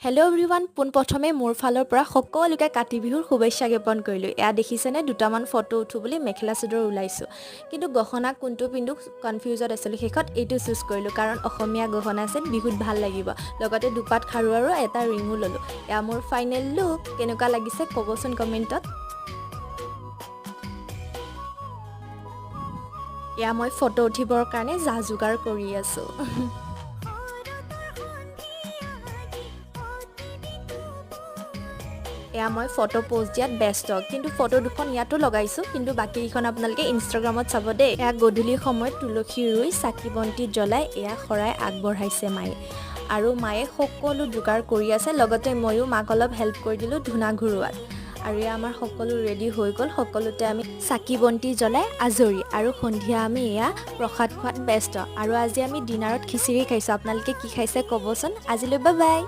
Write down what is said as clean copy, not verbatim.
Hello' everyone, পোনপ্ৰথমে মোৰ ফালৰ পৰা সকলোকে কাতি বিহুৰ শুভেচ্ছা জ্ঞাপন কৰিলোঁ। এয়া দেখিছেনে, দুটামান ফটো উঠো বুলি মেখেলা চাদৰ ওলাইছোঁ, কিন্তু গহনা কোনটো পিন্ধো কনফিউজত আছিলোঁ। শেষত এইটো চুজ কৰিলোঁ কাৰণ অসমীয়া গহনা আছে, বিহুত ভাল লাগিব। লগতে দুপাত খাৰু আৰু এটা ৰিঙো ল'লোঁ। এয়া মোৰ ফাইনেল লুক। কেনেকুৱা লাগিছে ক'বচোন কমেণ্টত। এয়া মই ফটো উঠিবৰ কাৰণে যা যোগাৰ কৰি আছোঁ। এয়া মই ফটো পোষ্ট দিয়াত ব্যস্ত, কিন্তু ফটো দুখন ইয়াতো লগাইছোঁ, কিন্তু বাকীকেইখন আপোনালোকে ইনষ্টাগ্ৰামত চাব দেই। এয়া গধূলি সময়ত তুলসী ৰুই চাকি বন্তি জ্বলাই এয়া শৰাই আগবঢ়াইছে মায়ে, আৰু মায়ে সকলো যোগাৰ কৰি আছে। লগতে ময়ো মাক অলপ হেল্প কৰি দিলোঁ ধূনা ঘূৰোৱাত। আৰু এয়া আমাৰ সকলো ৰেডি হৈ গ'ল। সকলোতে আমি চাকি বন্তি জ্বলাই আজৰি, আৰু সন্ধিয়া আমি এয়া প্ৰসাদ খোৱাত ব্যস্ত। আৰু আজি আমি ডিনাৰত খিচিৰি খাইছোঁ। আপোনালোকে কি খাইছে ক'বচোন। আজিলৈ বাই বাই।